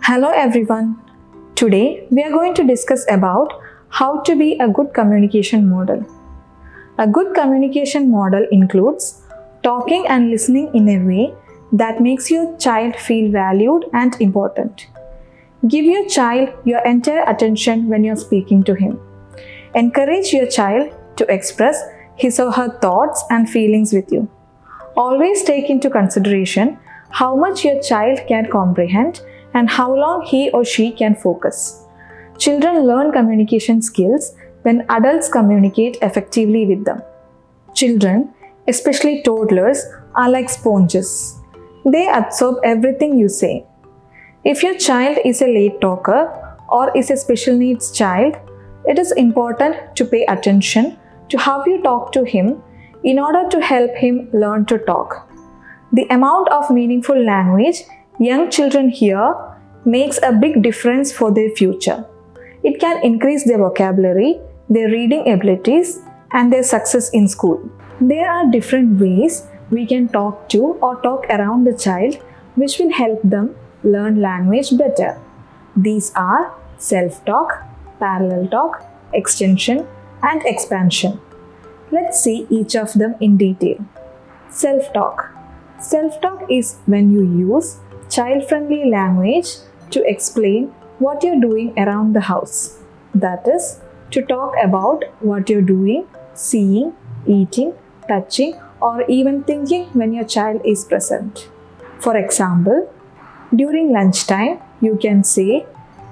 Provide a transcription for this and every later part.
Hello everyone. Today we are going to discuss about how to be a good communication model. A good communication model includes talking and listening in a way that makes your child feel valued and important. Give your child your entire attention when you're speaking to him. Encourage your child to express his or her thoughts and feelings with you. Always take into consideration how much your child can comprehend and how long he or she can focus. Children learn communication skills when adults communicate effectively with them. Children, especially toddlers, are like sponges. They absorb everything you say. If your child is a late talker or is a special needs child, it is important to pay attention to how you talk to him in order to help him learn to talk. The amount of meaningful language young children hear makes a big difference for their future. It can increase their vocabulary, their reading abilities, and their success in school. There are different ways we can talk to or talk around the child which will help them learn language better. These are self-talk, parallel talk, extension, and expansion. Let's see each of them in detail. Self-talk. Self-talk is when you use child-friendly language to explain what you're doing around the house. That is, to talk about what you're doing, seeing, eating, touching, or even thinking when your child is present. For example, during lunchtime, you can say,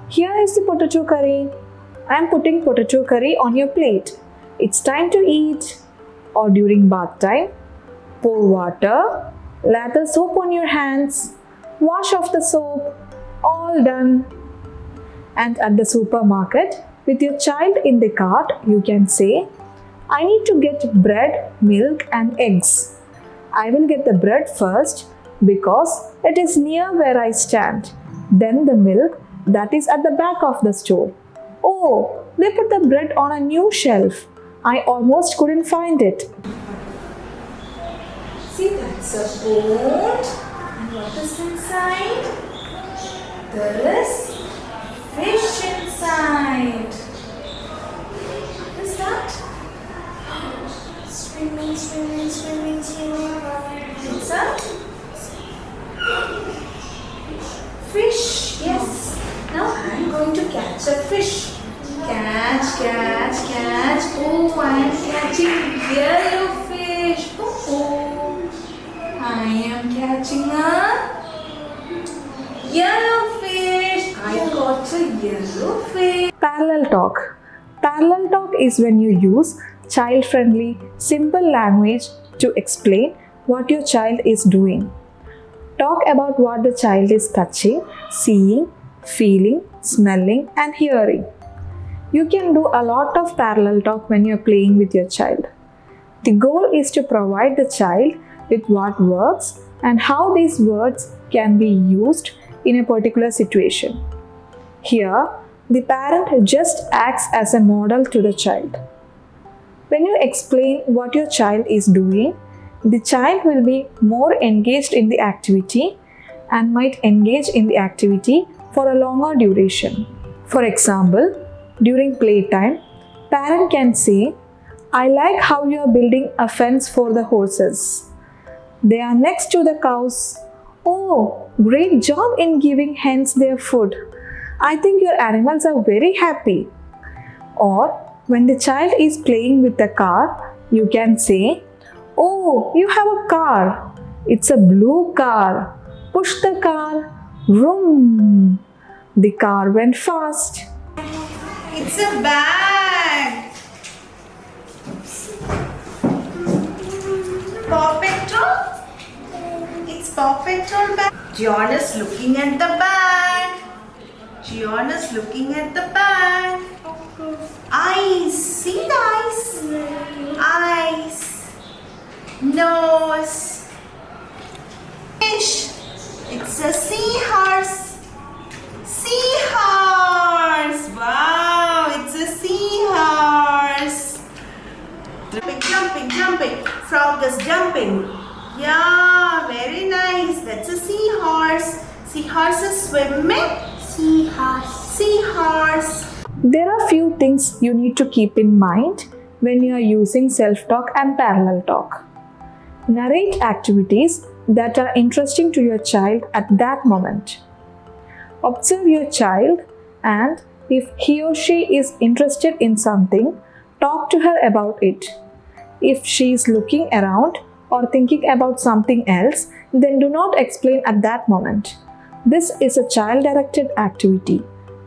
"Here is the potato curry. I'm putting potato curry on your plate. It's time to eat." Or during bath time, "Pour water, lather soap on your hands, wash off the soap, all done." And at the supermarket, with your child in the cart, you can say, "I need to get bread, milk and eggs. I will get the bread first because it is near where I stand. Then the milk that is at the back of the store. Oh, they put the bread on a new shelf. I almost couldn't find it." See, that's a boat. And what is inside? There is fish inside. What is that? Swimming, swimming, swimming, swimming. It's a fish. Yes. Now I'm going to catch a fish. Catch, catch, catch. Oh, I'm catching yellow fish. Oh, I am catching a yellow fish. I got a yellow fish. Parallel talk. Parallel talk is when you use child-friendly, simple language to explain what your child is doing. Talk about what the child is touching, seeing, feeling, smelling, and hearing. You can do a lot of parallel talk when you're playing with your child. The goal is to provide the child with what works and how these words can be used in a particular situation. Here, the parent just acts as a model to the child. When you explain what your child is doing, the child will be more engaged in the activity and might engage in the activity for a longer duration. For example, during playtime, parent can say, "I like how you are building a fence for the horses. They are next to the cows. Oh, great job in giving hens their food. I think your animals are very happy." Or when the child is playing with the car, you can say, "Oh, you have a car. It's a blue car. Push the car. Vroom." The car went fast. It's a bag. Paw Patrol? It's Paw Patrol bag. John is looking at the bag. John is looking at the bag. Eyes. See the eyes? Eyes. Nose. Fish. It's a seahorse. Seahorse. Wow, it's a seahorse. Jumping, jumping, jumping. Frog is jumping. Yeah, very nice. That's a seahorse. Seahorse is swimming. Seahorse. Seahorse. There are few things you need to keep in mind when you are using self-talk and parallel talk. Narrate activities that are interesting to your child at that moment. Observe your child, and if he or she is interested in something, talk to her about it. If she is looking around or thinking about something else, then do not explain at that moment. This is a child-directed activity,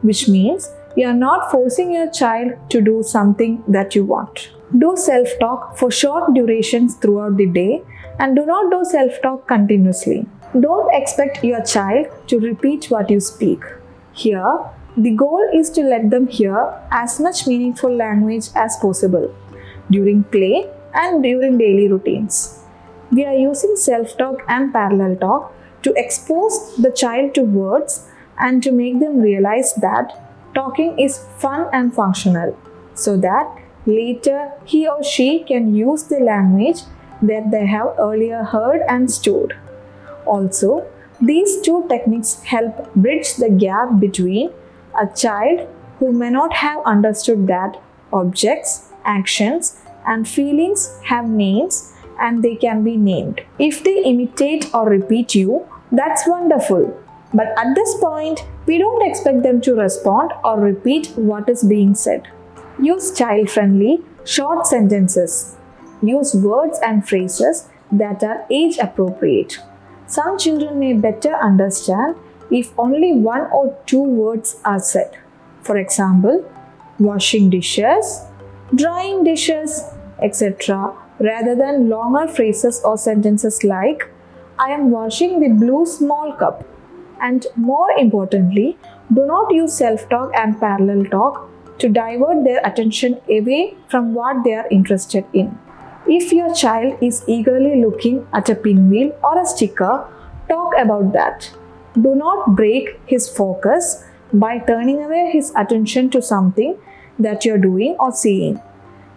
which means you are not forcing your child to do something that you want. Do self-talk for short durations throughout the day and do not do self-talk continuously. Don't expect your child to repeat what you speak. Here, the goal is to let them hear as much meaningful language as possible during play and during daily routines. We are using self-talk and parallel talk to expose the child to words and to make them realize that talking is fun and functional, so that later he or she can use the language that they have earlier heard and stored. Also, these two techniques help bridge the gap between a child who may not have understood that objects, actions, and feelings have names and they can be named. If they imitate or repeat you, that's wonderful. But at this point, we don't expect them to respond or repeat what is being said. Use child-friendly, short sentences. Use words and phrases that are age-appropriate. Some children may better understand if only one or two words are said. For example, washing dishes, drying dishes, etc., rather than longer phrases or sentences like, I am washing the blue small cup. And more importantly, do not use self-talk and parallel talk to divert their attention away from what they are interested in. If your child is eagerly looking at a pinwheel or a sticker, talk about that. Do not break his focus by turning away his attention to something that you're doing or seeing.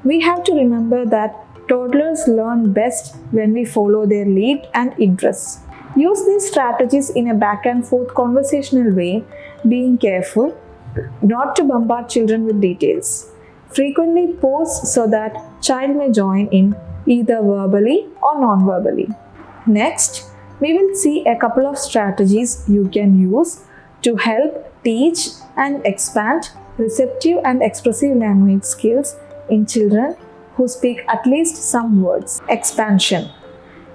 We have to remember that toddlers learn best when we follow their lead and interests. Use these strategies in a back and forth conversational way, being careful not to bombard children with details. Frequently pause so that child may join in either verbally or non-verbally. Next, we will see a couple of strategies you can use to help teach and expand receptive and expressive language skills in children who speak at least some words. Expansion.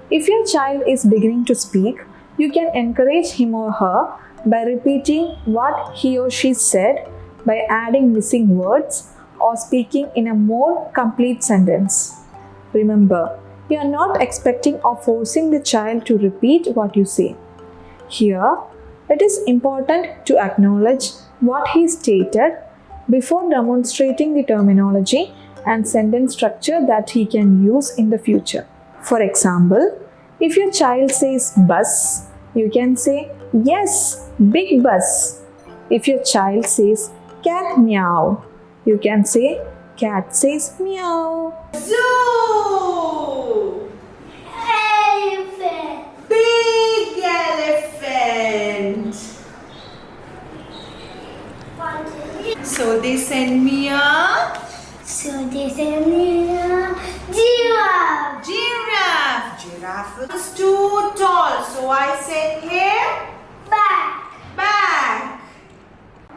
If your child is beginning to speak, you can encourage him or her by repeating what he or she said, by adding missing words, or speaking in a more complete sentence. Remember, you are not expecting or forcing the child to repeat what you say. Here, it is important to acknowledge what he stated before demonstrating the terminology and sentence structure that he can use in the future. For example, if your child says bus, you can say, yes, big bus. If your child says cat meow, you can say, cat says meow. Zoo. Elephant. Big elephant. So they send me a giraffe. Giraffe. Giraffe is too tall, so I said here back. Back.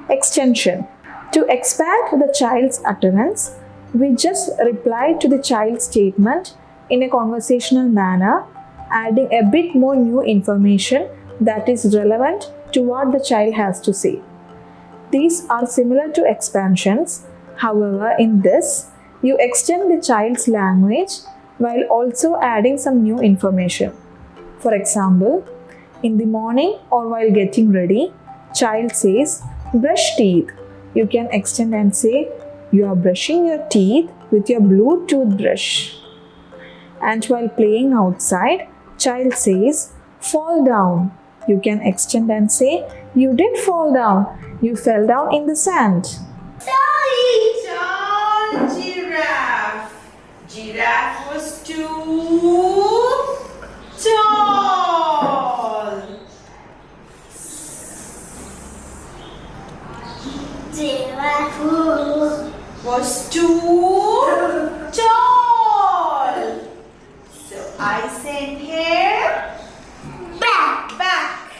Extension. To expand the child's utterance, we just reply to the child's statement in a conversational manner, adding a bit more new information that is relevant to what the child has to say. These are similar to expansions. However, in this, you extend the child's language while also adding some new information. For example, in the morning or while getting ready, child says, brush teeth. You can extend and say, you are brushing your teeth with your blue toothbrush. And while playing outside, child says, fall down. You can extend and say, you did fall down. You fell down in the sand. Sorry. Tall giraffe. Giraffe was too tall. too tall. So I send here back.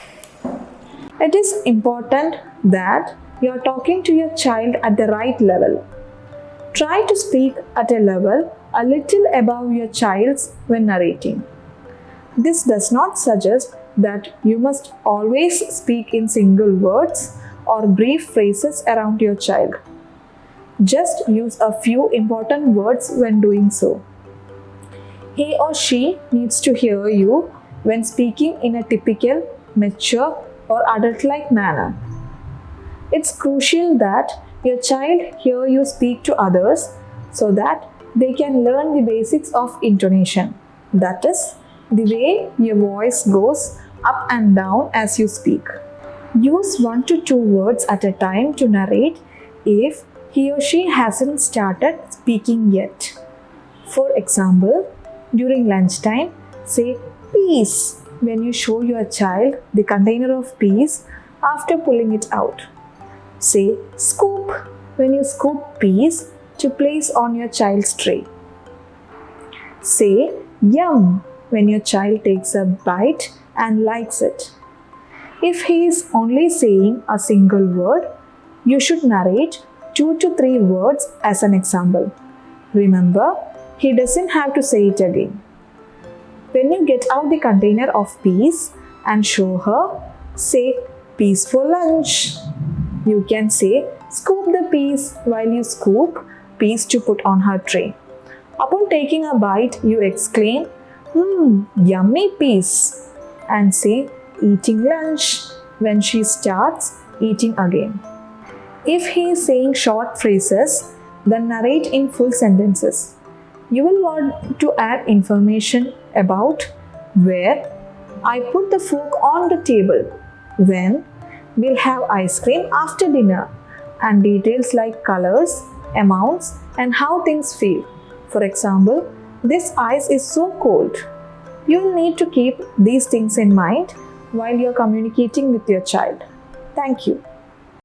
It is important that you are talking to your child at the right level. Try to speak at a level a little above your child's when narrating. This does not suggest that you must always speak in single words or brief phrases around your child. Just use a few important words when doing so. He or she needs to hear you when speaking in a typical, mature, or adult-like manner. It's crucial that your child hear you speak to others so that they can learn the basics of intonation. That is, the way your voice goes up and down as you speak. Use 1 to 2 words at a time to narrate if he or she hasn't started speaking yet. For example, during lunchtime, say peas when you show your child the container of peas after pulling it out. Say scoop when you scoop peas to place on your child's tray. Say yum when your child takes a bite and likes it. If he is only saying a single word, you should narrate 2 to 3 words as an example. Remember, he doesn't have to say it again. When you get out the container of peas and show her, say peas for lunch. You can say scoop the peas while you scoop peas to put on her tray. Upon taking a bite, you exclaim, yummy peas, and say eating lunch when she starts eating again. If he is saying short phrases, then narrate in full sentences. You will want to add information about where I put the fork on the table, when we'll have ice cream after dinner, and details like colors, amounts, and how things feel. For example, this ice is so cold. You'll need to keep these things in mind while you're communicating with your child. Thank you.